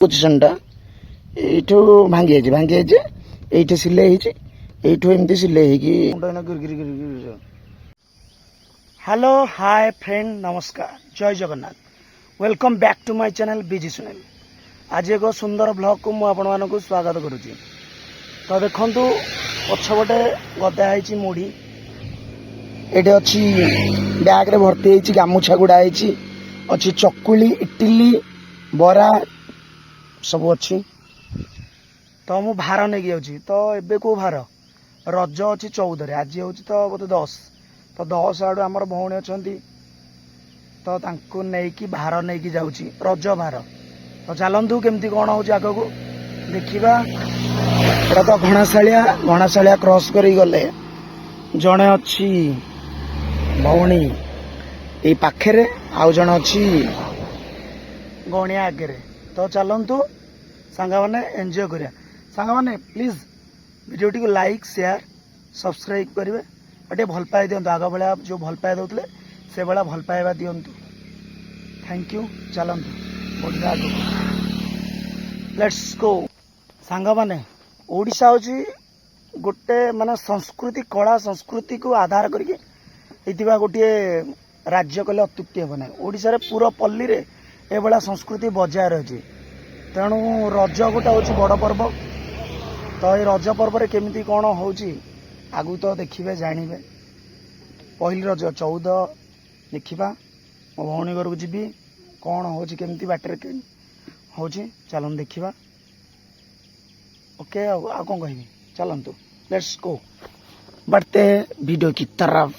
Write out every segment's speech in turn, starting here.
ପୋଜିସନଟା ଏଇଠୁ ଭାଙ୍ଗି ଯାଇଛି ଏଇଠି ସିଲେଇ ହେଇଛି ଏଇଠୁ ଏମିତି ସିଲେଇ ହେଇକି ହ୍ୟାଲୋ ହାଏ ଫ୍ରେଣ୍ଡ ନମସ୍କାର ଜୟ Jagannath welcome back to my channel BG Sunil. ଆଜି ଏକ ସୁନ୍ଦର ବ୍ଲଗକୁ ମୁଁ ଆପଣମାନଙ୍କୁ ସ୍ୱାଗତ କରୁଛି। ତ ଦେଖନ୍ତୁ ପଛପଟେ ଗଦା ହେଇଛି ମୁଢ଼ି, ଏଠି ଅଛି ବ୍ୟାଗରେ ଭର୍ତ୍ତି ହେଇଛି ଗାମୁଛା ଗୁଡ଼ା ହେଇଛି, ଅଛି ଚକୁଳି ଇଟିଲି ବରା ସବୁ ଅଛି। ତ ମୁଁ ଭାର ନେଇକି ଯାଉଛି। ତ ଏବେ କେଉଁ ଭାର? ରଜ ଅଛି 14ରେ, ଆଜି ହେଉଛି ତ ବୋଧେ 10। ତ 10 ଆଡ଼ୁ ଆମର ଭଉଣୀ ଅଛନ୍ତି, ତ ତାଙ୍କୁ ନେଇକି ଭାର ନେଇକି ଯାଉଛି, ରଜ ଭାର। ତ ଚାଲନ୍ତୁ କେମିତି କ'ଣ ହେଉଛି ଆଗକୁ ଦେଖିବା। ଏଇଟା ତ ଘଣାଶାଳିଆ କ୍ରସ୍ କରିକି ଗଲେ ଜଣେ ଅଛି ଭଉଣୀ ଏଇ ପାଖରେ, ଆଉ ଜଣେ ଅଛି ଗଣିଆ ଆଗରେ। ତ ଚାଲନ୍ତୁ ସାଙ୍ଗମାନେ ଏନ୍ଜୟ କରିବା। ସାଙ୍ଗମାନେ ପ୍ଲିଜ୍ ଭିଡ଼ିଓଟିକୁ ଲାଇକ୍ ସେୟାର ସବସ୍କ୍ରାଇବ୍ କରିବେ ଆଉ ଟିକେ ଭଲ ପାଇବା ଦିଅନ୍ତୁ। ଆଗ ଭଳିଆ ଯେଉଁ ଭଲ ପାଇବା ଦେଉଥିଲେ ସେଭଳିଆ ଭଲ ପାଇବା ଦିଅନ୍ତୁ। Thank you. ଚାଲନ୍ତୁ ବଢ଼ିଆ ଆଗକୁ, ଲେଟ୍ସ ଗୋ। ସାଙ୍ଗମାନେ ଓଡ଼ିଶା ହେଉଛି ଗୋଟେ ମାନେ ସଂସ୍କୃତି କଳା ସଂସ୍କୃତିକୁ ଆଧାର କରିକି ହେଇଥିବା ଗୋଟିଏ ରାଜ୍ୟ କହିଲେ ଅତ୍ୟୁକ୍ତି ହେବ ନାହିଁ। ଓଡ଼ିଶାରେ ପୁରା ପଲ୍ଲୀରେ ଏଭଳିଆ ସଂସ୍କୃତି ବଜାୟ ରହିଛି। ତେଣୁ ରଜ ଗୋଟେ ହେଉଛି ବଡ଼ ପର୍ବ। ତ ଏଇ ରଜ ପର୍ବରେ କେମିତି କ'ଣ ହେଉଛି ଆଗକୁ ତ ଦେଖିବେ ଜାଣିବେ। ପହିଲି ରଜ 14 ଦେଖିବା, ମୋ ଭଉଣୀ ଘରକୁ ଯିବି, କ'ଣ ହେଉଛି କେମିତି ବାଟରେ ହେଉଛି ଚାଲନ୍ତୁ ଦେଖିବା। ओके ଆଉ କ'ଣ କହିବି, ଚାଲନ୍ତୁ ଲେଟ୍ସ ଗୋ बढ़ते वीडियो की तरफ।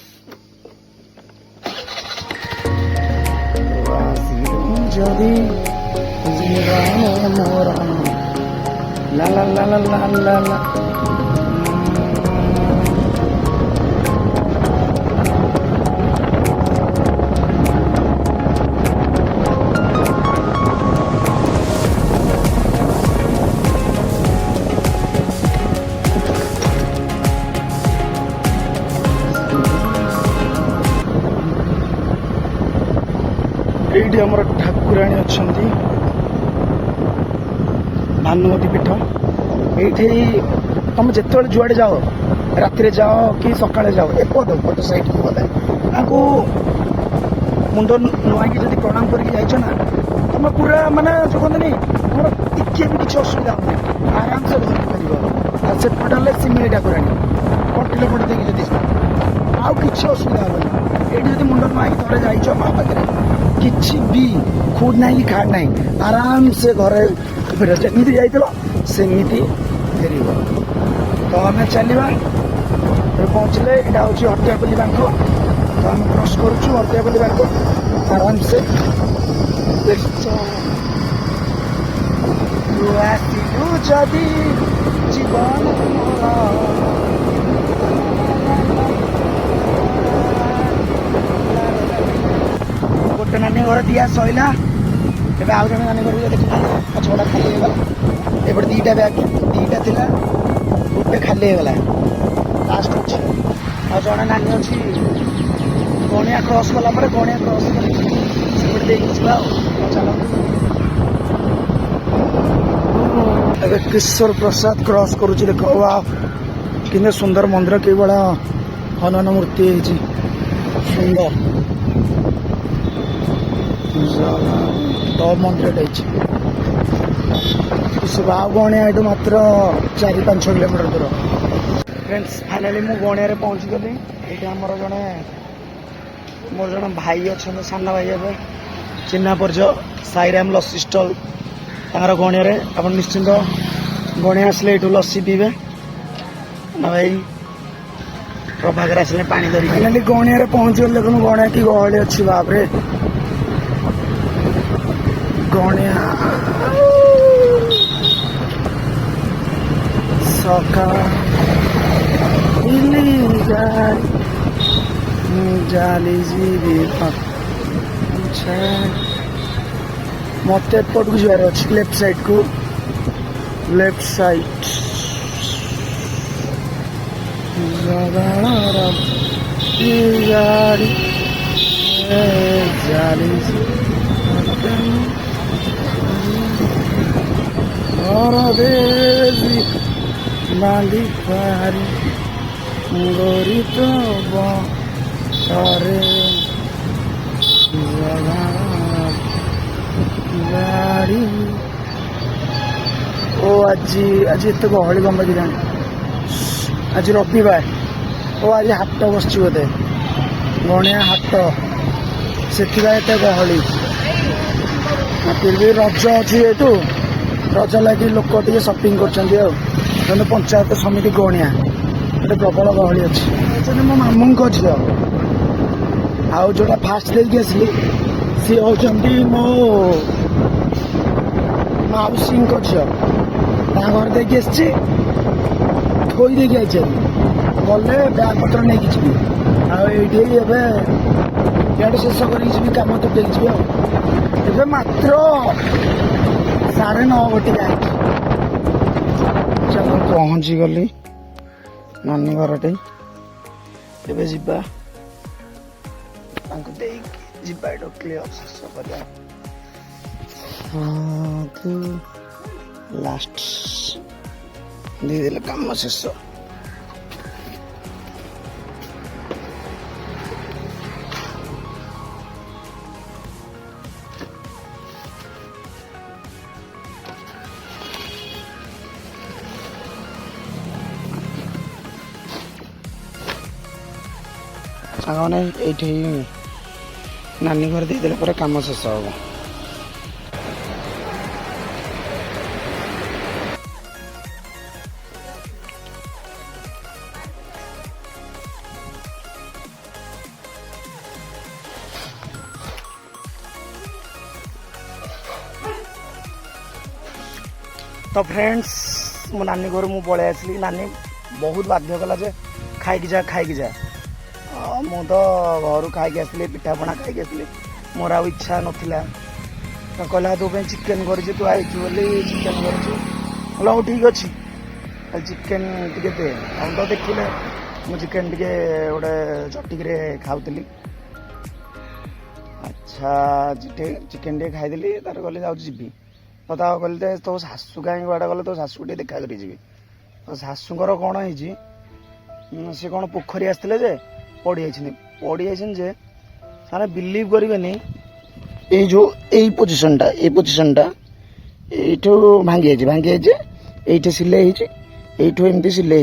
ଯଦି ମୋର ଲା ଲା ଲା ଲା ଲା ଲା ଲା ଏଇଠି ଆମର ଠାକୁରାଣୀ ଅଛନ୍ତି, ଭାନୁମତୀ ପୀଠ। ଏଇଠି ତମେ ଯେତେବେଳେ ଯୁଆଡ଼େ ଯାଅ, ରାତିରେ ଯାଅ କି ସକାଳେ ଯାଅ, ଏପଟ ସାଇଡ଼କୁ ଗଲେ ତାଙ୍କୁ ମୁଣ୍ଡ ନୁଆଁଇକି ଯଦି ପ୍ରଣାମ କରିକି ଯାଇଛ ନା, ତମେ ପୁରା ମାନେ କହନ୍ତିନି ତମର ଟିକେ ବି କିଛି ଅସୁବିଧା ହବନି, ଆରାମସେ ଧରିପାରିବ। ଆଉ ସେପଟେ ହେଲେ ସିମିଳି ଠାକୁରାଣୀ, କଣ୍ଟିଲ ପଟେ ଦେଇକି ଯଦି ଆଉ କିଛି ଅସୁବିଧା ହବନି। ଏଇଠି ଯଦି ମୁଣ୍ଡ ନୁଆଁଇକି ଥରେ ଯାଇଛ ମା ପାଖରେ, କିଛି ବି ଖୁଦ ନାହିଁ କି ଖାଟ ନାହିଁ, ଆରାମସେ ଘରେ ଫେର ଯେମିତି ଯାଇଥିଲ ସେମିତି ଫେରିବ। ତ ଆମେ ଚାଲିବା, ପହଞ୍ଚିଲେ ଏଇଟା ହେଉଛି ହଟିଆପଲ୍ଲୀ ବାଙ୍କ। ତ ଆମେ କ୍ରସ୍ କରୁଛୁ ହଟିଆପଲ୍ଲୀ ବାଙ୍କ ଆରାମସେ। ଆସିଲୁ ଯଦି ଜୀବନ ଗୋଟେ ନାନୀ ଘର ଦିଆ ସଇଲା, ଏବେ ଆଉ ଜଣେ ନାନୀ ଘରକୁ ଦେଖିନାହାନ୍ତି, ପଛପଟା ଖାଲି ହେଇଗଲା। ଏପଟେ ଦିଟା ଥିଲା, ଗୋଟେ ଖାଲି ହେଇଗଲା, ଲାଷ୍ଟ ଅଛି। ଆଉ ଜଣେ ନାନୀ ଅଛି ଗଣିଆ କ୍ରସ୍ କଲା ପରେ, ଗଣିଆ କ୍ରସ୍ କଲେ ସେପଟେ ଦେଇକି ଯିବା ଆଉ। ଚାଲନ୍ତୁ ଏବେ କିଶୋର ପ୍ରସାଦ କ୍ରସ୍ କରୁଛି, ଦେଖ ବା କିନ୍ତୁ ସୁନ୍ଦର ମନ୍ଦିର, କିଭଳିଆ ହନନ ମୂର୍ତ୍ତି ହେଇଛି, ସୁନ୍ଦର ମନ୍ଦିରଟା ହେଇଛି। ଆଉ ଗଣିଆ ଏଠୁ ମାତ୍ର 4-5 କିଲୋମିଟର ଦୂର। ଫ୍ରେଣ୍ଡସ୍ ଫାଇନାଲି ମୁଁ ଗଣିଆରେ ପହଞ୍ଚିଗଲି। ଏଇଠି ମୋର ଜଣେ ଭାଇ ଅଛନ୍ତି, ସାନ ଭାଇ ହେବେ, ଚିହ୍ନା ପରିଚୟ, ସାଇରାମ ଲସି ଷ୍ଟଲ୍ ତାଙ୍କର ଗଣିଆରେ। ଆପଣ ନିଶ୍ଚିନ୍ତ ଗଣିଆ ଆସିଲେ ଏଇଠୁ ଲସି ପିଇବେ ନା ଭାଇ। ପ୍ରଭାକର ଆସିଲେ ପାଣି ଧରିକି। ଫାଇନାଲି ଗଣିଆରେ ପହଞ୍ଚିଗଲି। ଦେଖନ୍ତୁ ଗଣିଆ କି ଗହଳି ଅଛି ବାପରେ। ଗଣିଆ ସକାଳ ଜାଲି ଯିବି ମତେ ଏପଟକୁ ଯିବାର ଅଛି, ଲେଫ୍ଟ ସାଇଡକୁ, ଲେଫ୍ଟ ସାଇଡ ଜାଲି परदेसी बांधी पारी गोरी तो बारे गाड़ी ओ আজি আজি এত গহଳି গম কেଜାଣି আজি রবিবার ও আজি হাট বসছি বোধে গଣିଆ ହାଟ ସେଥିପାଇଁ ଏତେ ଗହଳି ଫିରବି ରଜ ଅଛି ଏଠୁ ରଜ ଲାଗି ଲୋକ ଟିକେ ସପିଂ କରୁଛନ୍ତି ଆଉ କିନ୍ତୁ ପଞ୍ଚାୟତ ସମିତି ଗଣିଆ ଏଠି ପ୍ରବଳ ଗହଳି ଅଛି ମୋ ମାମୁଁଙ୍କ ଝିଅ ଆଉ ଯୋଉଟା ଫାଷ୍ଟ ଦେଇକି ଆସିଲି ସିଏ ହଉଛନ୍ତି ମୋ ମାଉସୀଙ୍କ ଝିଅ ତା ଘର ଦେଇକି ଆସିଛି ଥୋଇ ଦେଇକି ଆସିଛି ଗଲେ ବ୍ୟାଗ୍ ପତ୍ର ନେଇକି ଯିବି ଆଉ ଏଇଠି ଏବେ ଇଆଡ଼େ ଶେଷ କରିକି ଯିବି କାମ ତୁଟେଇକି ଯିବି ଆଉ ଏବେ ମାତ୍ର 9:30 ଘଟିକା ହେଇଛି ଚାଲ ପହଞ୍ଚିଗଲି ନାନୀ ଘରଟେ ଏବେ ଯିବା ତାଙ୍କୁ ଦେଇକି ଯିବା ଏଇଟା କ୍ଲିୟର ଶେଷ କରିବା ଲାଷ୍ଟ ଦେଇଦେଲେ କାମ ଶେଷ ସାଙ୍ଗମାନେ ଏଇଠି ନାନୀ ଘରେ ଦେଇଦେଲେ ପରେ କାମ ଶେଷ ହବ तो फ्रेंड्स मो नानी घर मु पलि आसली नानी बहुत बाध्य कला जे खाई जा मु तो घर खाई आसली पिठापणा खाई आसली मोर आ इच्छा नथिला तो कहला तो चिकेन कर तू आई बोली चिकेन कर ठीक अच्छे चिकेन टे दे हम तो देखिले मु चिकेन टे गोटे चटिक खाऊली अच्छा चिकेन टे खाईदेली तार कहली जी तो कहते तो शाशु कहीं गुआड़े गले तो शाशु टे देखा करी जी तो शाशुर कौन है सी कौन पोखरी आसते जे पड़ी जे सारे बिलीव करेनि जो पोजिशन टा भांगी ये सिले एमती सिले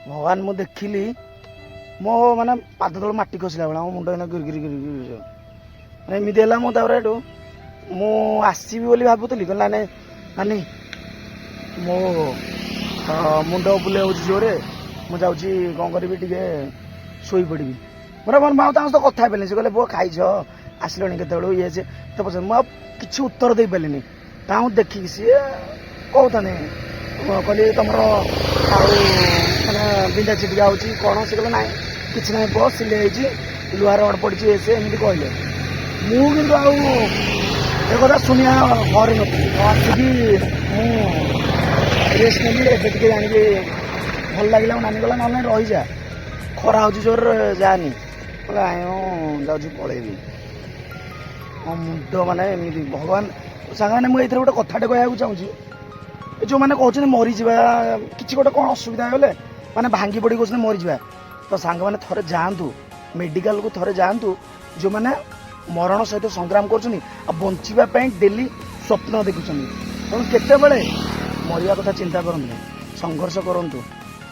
भगवान मु देखिली मो माने पाद तल माटी खसला बेला मो मुंड गिर गिर गिर गिर एमती है मुझे मु आसबि बोली भाबुतली कहला नानी मो मुंड बुले हो जोरे मु जाऊँ कौन करी शोई पड़ी मोर मन माँ तो कथा पारे से कहले बो खाई आसलि के ये से तो पचार मुझे किसी उत्तर दे पारे देखिक सी कहता कहली तुम माने बिंदा चिटिका हो कौन से कहले ना कि ना बस सिले लुहार रड पड़ी से एमती कहले मुझे कथा शुणा घर नी आसिकी रेस्ट नेली एबे जानी भल लगे नानी गला ना रही जा खरा हो जोर जानी जाऊँ पलैबी मो मुंड माने एमती भगवान सांग मैंने मुझे गोटे कथाटे कहूँ चाहूँगी जो मैंने कहते मरीजा कि गोटे कौन असुविधा होले माने भांगी पड़ी कहते मरीजा तो सांग मैंने थे जातु मेडिकल को थे जातु जो मैंने मरण सहित संग्राम कर बचापी डेली स्वप्न देखुं तेणु केत मरिया कथा चिंता करूँ संघर्ष करूँ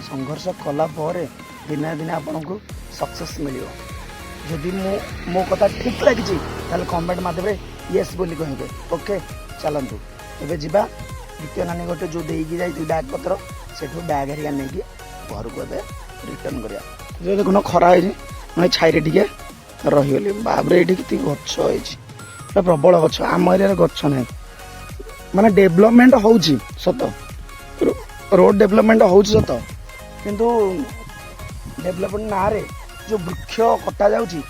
संघर्ष कला दिने दिने आपन को सक्सेस मिल जदि मो कथा ठीक लगी कमेंट माध्यम येस बोली कहे ओके चलतु एवं जावा द्वितीय नानी गोटे जो देगी जाइए बैग पत्र से बैग हरिका नहीं घर को रिटर्न करा जो देखुन खरा मैं छाई टे रहीगली बाबरे ये गच प्रबल गच आम एरिया गच ना माने डेवलपमेंट हो सत रोड डेवलपमेंट हो सत किंतु डेवलपमेंट ना रे जो वृक्ष कटा जाऊँगी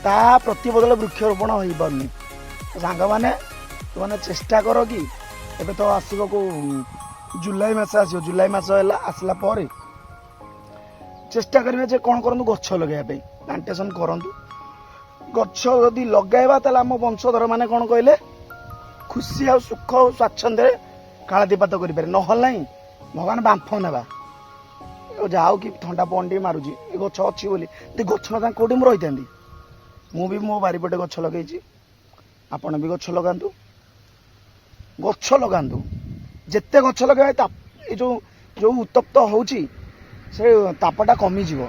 ता प्रति बदल वृक्षरोपण हो पारनी सांग मैंने तुमने चेष्टा कर कि एबे तो आसो को जुलाई मस आस जुलाई मस आसला चेष्टा करेंगे जे कौन करूँ गछ लगे प्लांटेसन करूँ गछ यदि लगाइबा ताले आम वंशधर माने कौन कहले ଖୁସି ଆଉ ସୁଖ ଆଉ ସ୍ୱାଚ୍ଛନ୍ଦ୍ୟରେ କାଳାତିପାତ କରିପାରେ, ନହେଲେ ନାହିଁ ଭଗବାନ ବାମ୍ଫ ନେବା। ଯାଉ କି ଥଣ୍ଡା ପବନ ଟିକେ ମାରୁଛି, ଏ ଗଛ ଅଛି ବୋଲି, ଯଦି ଗଛ ନଥାନ୍ତା କୋଉଠି ମୁଁ ରହିଥାନ୍ତି। ମୁଁ ବି ମୋ ବାରିପଟେ ଗଛ ଲଗେଇଛି, ଆପଣ ବି ଗଛ ଲଗାନ୍ତୁ। ଗଛ ଲଗାନ୍ତୁ, ଯେତେ ଗଛ ଲଗେଇବା ଏ ଯୋଉ ଉତ୍ତପ୍ତ ହଉଛି ସେ ତାପଟା କମିଯିବ।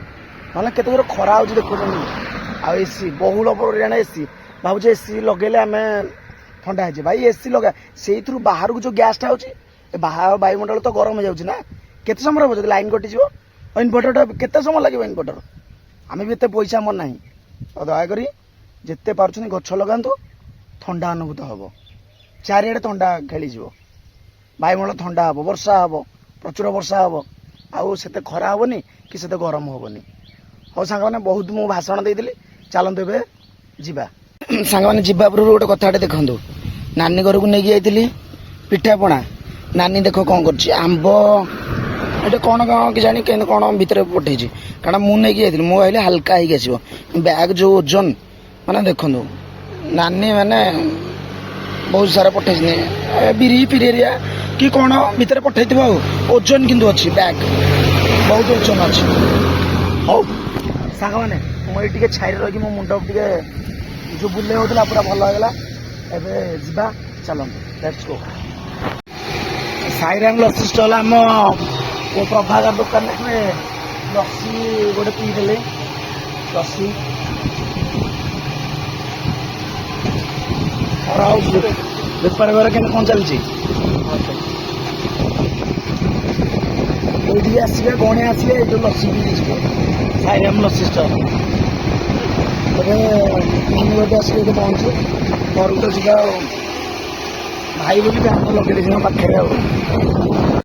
ନହେଲେ କେତେ ଜୋର ଖରା ହଉଛି ଦେଖୁଛନ୍ତି। ଆଉ ଏସି ବହୁଳ ପରିମାଣ ଏସି, ଭାବୁଛି ଏସି ଲଗେଇଲେ ଆମେ ଥଣ୍ଡା ହେଇଯିବ। ଭାଇ ଏସି ଲଗା, ସେଇଥିରୁ ବାହାରକୁ ଯୋଉ ଗ୍ୟାସଟା ହଉଛି, ଏ ବାୟୁମଣ୍ଡଳ ତ ଗରମ ହେଇଯାଉଛି ନା। କେତେ ସମୟ ରହିବ ଯଦି ଲାଇନ୍ କଟିଯିବ? ଇନଭର୍ଟରଟା କେତେ ସମୟ ଲାଗିବ ଇନଭର୍ଟର? ଆମେ ବି ଏତେ ପଇସା ଆମର ନାହିଁ। ତ ଦୟାକରି ଯେତେ ପାରୁଛନ୍ତି ଗଛ ଲଗାନ୍ତୁ, ଥଣ୍ଡା ଅନୁଭୂତ ହବ, ଚାରିଆଡ଼େ ଥଣ୍ଡା ଖେଳିଯିବ, ବାୟୁମଣ୍ଡଳ ଥଣ୍ଡା ହବ, ବର୍ଷା ହବ, ପ୍ରଚୁର ବର୍ଷା ହବ, ଆଉ ସେତେ ଖରା ହବନି କି ସେତେ ଗରମ ହବନି। ହଉ ସାଙ୍ଗମାନେ, ବହୁତ ମୁଁ ଭାଷଣ ଦେଇଥିଲି, ଚାଲନ୍ତୁ ଏବେ ଯିବା। ସାଙ୍ଗମାନେ ଯିବା ପୂର୍ବରୁ ଗୋଟେ କଥାଟେ ଦେଖନ୍ତୁ। ନାନୀ ଘରକୁ ନେଇକି ଯାଇଥିଲି ପିଠାପଣା, ନାନୀ ଦେଖ କ'ଣ କରୁଛି, ଆମ୍ବ ଏଟା କ'ଣ କେଜାଣି କେମିତି କ'ଣ ଭିତରେ ପଠେଇଛି, କାରଣ ମୁଁ ନେଇକି ଯାଇଥିଲି, ମୁଁ ଭାବିଲି ହାଲକା ହେଇକି ଆସିବ, ବ୍ୟାଗ୍ ଯୋଉ ଓଜନ ମାନେ ଦେଖନ୍ତୁ, ନାନୀ ମାନେ ବହୁତ ସାରା ପଠେଇଛନ୍ତି, ବିରି ଫିରିଆ କି କ'ଣ ଭିତରେ ପଠେଇଥିବ, ଆଉ ଓଜନ କିନ୍ତୁ ଅଛି, ବ୍ୟାଗ୍ ବହୁତ ଓଜନ ଅଛି। ହଉ ସାଙ୍ଗମାନେ, ମୁଁ ଏଇ ଟିକେ ଛାଇରେ ରହିକି ମୋ ମୁଣ୍ଡ ଟିକେ ଯୋଉ ବୁଲେଇ ହଉଥିଲା ପୁରା ଭଲ ହେଇଗଲା। ଏବେ ଯିବା, ଚାଲନ୍ତୁ, let's go. Sai Ram lassi stall, ଆମ ପ୍ରଭାକର ଦୋକାନରେ ଆମେ ଲସି ଗୋଟେ ପିଇଦେଲେ। ଲସି ଖରା ହଉଛି, ବେପାର କେମିତି କ'ଣ ଚାଲିଛି? ଏଇଠିକି ଆସିବେ, ଗଣେ ଆସିବେ, ଏଇଠୁ ଲସି ପିଇଯିବେ, ସାଇରାମ ଲସି ଷ୍ଟଲ୍। ଏବେ ନାନୀ ଗୋଟେ ଆସିକି ଏଠି ପହଞ୍ଚୁ, ଘରକୁ ତ ଯିବା ଆଉ। ଭାଇ ବୋଲି ବ୍ୟାଗ ଲଗେଇ ଦେଇଛି ମୋ ପାଖରେ ଆଉ।